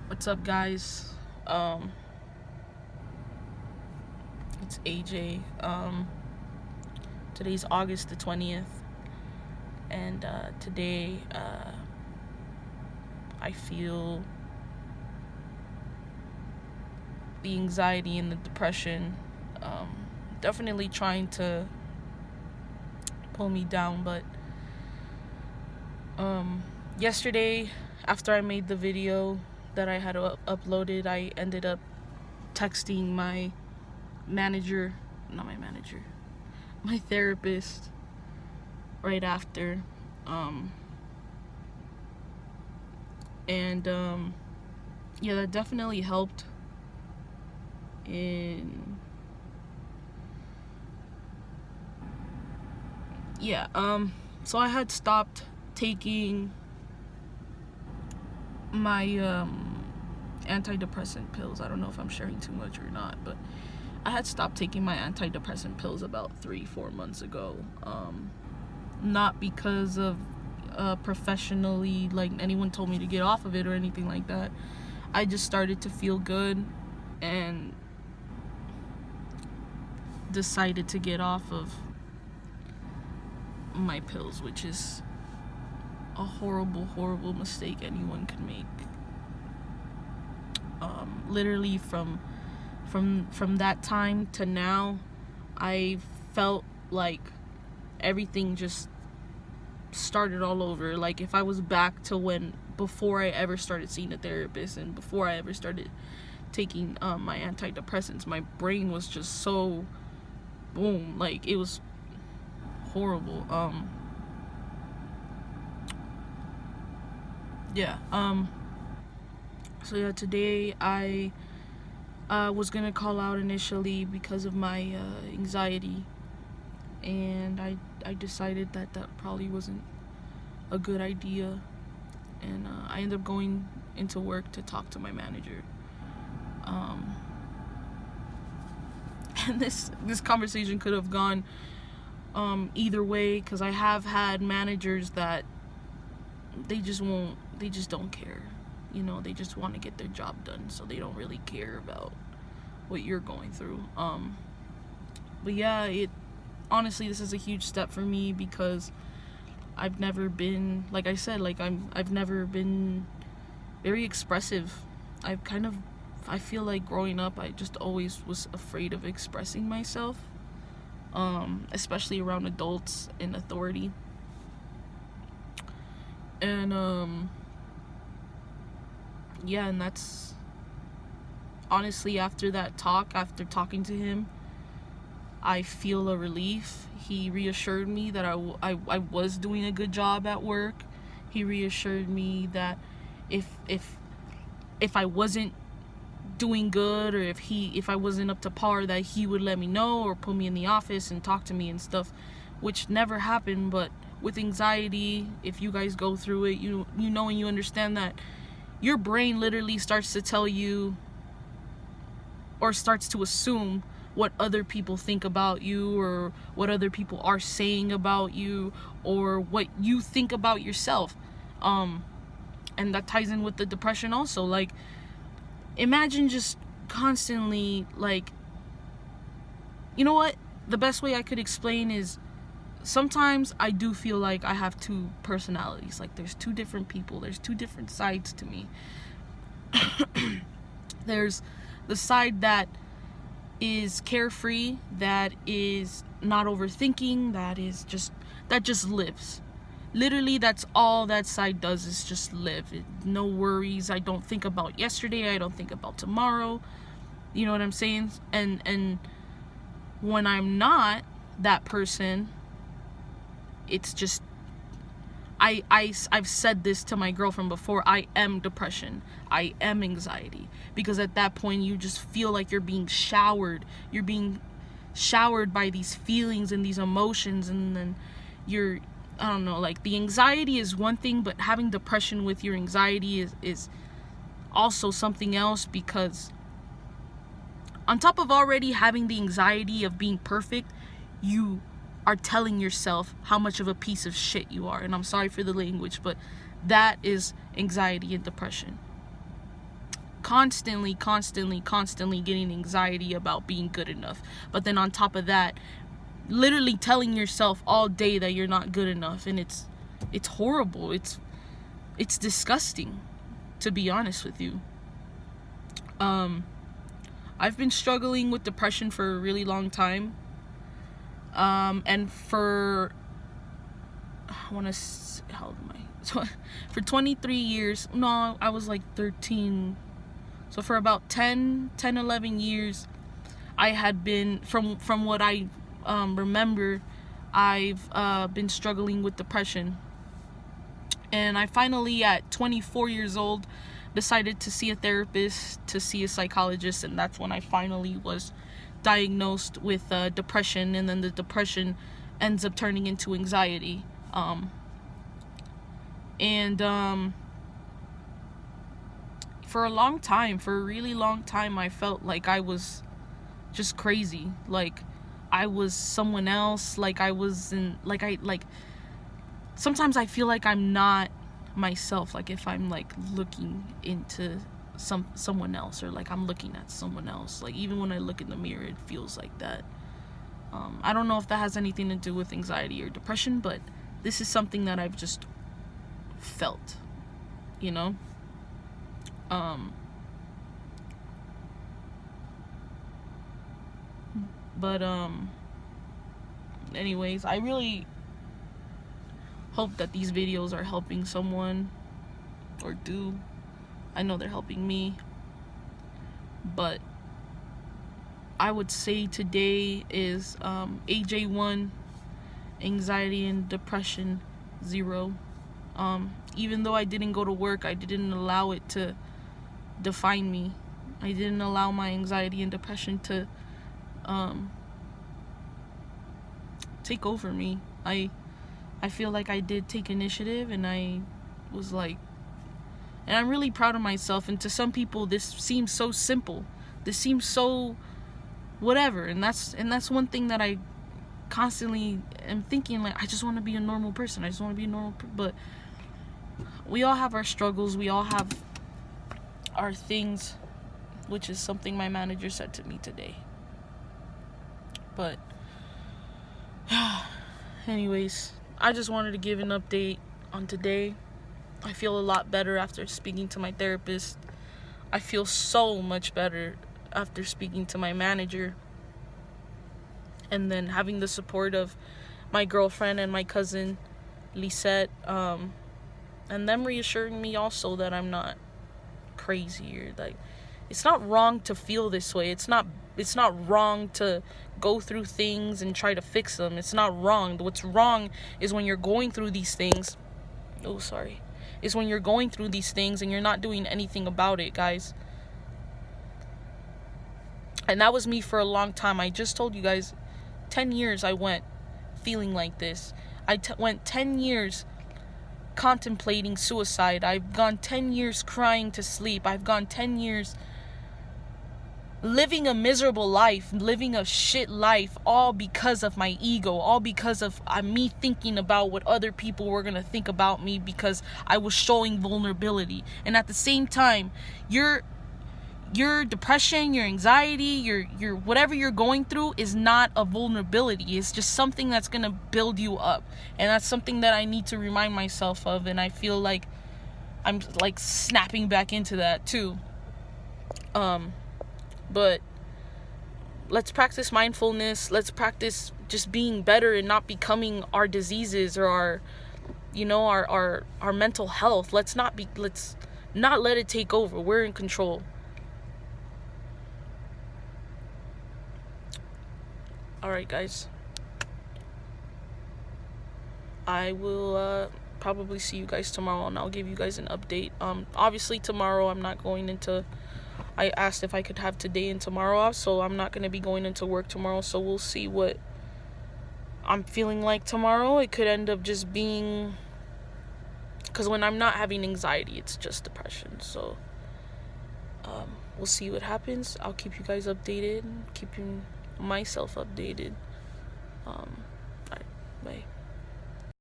What's up, guys? It's AJ. Today's August the 20th, and today I feel the anxiety and the depression definitely trying to pull me down. But yesterday, after I made the video that I had uploaded, I ended up texting my my therapist right after. And yeah, that definitely helped in so I had stopped taking my antidepressant pills. I don't know if I'm sharing too much or not, but I had stopped taking my antidepressant pills about 3-4 months ago. Not because of professionally, like, anyone told me to get off of it or anything like that. I just started to feel good and decided to get off of my pills, which is a horrible mistake anyone could make. Literally from that time to now, I felt like everything just started all over. Like, if I was back to before I ever started seeing a therapist and before I ever started taking my antidepressants, my brain was just so boom, like, it was horrible. So today I was gonna call out initially because of my anxiety, and I decided that probably wasn't a good idea, and I ended up going into work to talk to my manager. And this conversation could have gone either way, because I have had managers that they just don't care. They just want to get their job done, so they don't really care about what you're going through. But yeah, honestly, this is a huge step for me, because I've never been, like I said, I've never been very expressive. I feel like growing up, I just always was afraid of expressing myself, especially around adults in authority. And and that's honestly, after talking to him, I feel a relief. He reassured me that I was doing a good job at work. He reassured me that if I wasn't doing good, or if I wasn't up to par, that he would let me know or put me in the office and talk to me and stuff, which never happened. But with anxiety, if you guys go through it, you know and you understand that your brain literally starts to tell you, or starts to assume, what other people think about you, or what other people are saying about you, or what you think about yourself. And that ties in with the depression also. Like, imagine just constantly, like, you know what? The best way I could explain is, sometimes I do feel like I have two personalities. Like, there's two different people. There's two different sides to me. There's the side that is carefree, that is not overthinking, that just lives. Literally, that's all that side does, is just live. No worries. I don't think about yesterday. I don't think about tomorrow. You know what I'm saying? And when I'm not that person, it's just, I've said this to my girlfriend before, I am depression. I am anxiety. Because at that point, you just feel like you're being showered. You're being showered by these feelings and these emotions, and then I don't know, like, the anxiety is one thing, but having depression with your anxiety is also something else, because on top of already having the anxiety of being perfect, you are telling yourself how much of a piece of shit you are. And I'm sorry for the language, but that is anxiety and depression. constantly getting anxiety about being good enough. But then on top of that, literally telling yourself all day that you're not good enough, and it's horrible. It's disgusting, to be honest with you. I've been struggling with depression for a really long time. And for how old am I? For 23 years, no, I was like 13. So for about 11 years, I had been, from what I remember, I've been struggling with depression. And I finally, at 24 years old, decided to see a therapist, to see a psychologist, and that's when I finally was diagnosed with depression, and then the depression ends up turning into anxiety. For a really long time, I felt like I was just crazy, like I was someone else, like I wasn't, sometimes I feel like I'm not myself, like if I'm like looking into someone else, or like I'm looking at someone else, like even when I look in the mirror, it feels like that. I don't know if that has anything to do with anxiety or depression, but this is something that I've just felt, you know. But anyways, I really hope that these videos are helping someone, or do. I know they're helping me, but I would say today is AJ1, anxiety and depression 0. Even though I didn't go to work, I didn't allow it to define me. I didn't allow my anxiety and depression to take over me. I feel like I did take initiative, and I was like, and I'm really proud of myself. And to some people, this seems so simple. This seems so whatever. And that's one thing that I constantly am thinking, like, I just want to be a normal person. I just want to be a normal but we all have our struggles. We all have our things, which is something my manager said to me today. But anyways, I just wanted to give an update on today. I feel a lot better after speaking to my therapist. I feel so much better after speaking to my manager. And then having the support of my girlfriend and my cousin, Lisette. And them reassuring me also that I'm not crazy, or like, it's not wrong to feel this way. It's not wrong to go through things and try to fix them. It's not wrong. What's wrong is when you're going through these things. Is when you're going through these things and you're not doing anything about it, guys. And that was me for a long time. I just told you guys, 10 years I went feeling like this. I went 10 years contemplating suicide. I've gone 10 years crying to sleep. I've gone 10 years living a miserable life, living a shit life, all because of my ego, all because of me thinking about what other people were gonna think about me, because I was showing vulnerability. And at the same time, your depression, your anxiety, your whatever you're going through is not a vulnerability. It's just something that's gonna build you up, and that's something that I need to remind myself of. And I feel like I'm like snapping back into that too. But let's practice mindfulness. Let's practice just being better and not becoming our diseases, or our mental health. Let's not let it take over. We're in control. Alright, guys. I will probably see you guys tomorrow, and I'll give you guys an update. Obviously tomorrow I'm not going into... I asked if I could have today and tomorrow off, so I'm not going to be going into work tomorrow, so we'll see what I'm feeling like tomorrow. It could end up just being... because when I'm not having anxiety, it's just depression, so... we'll see what happens. I'll keep you guys updated, keeping myself updated. Alright, bye.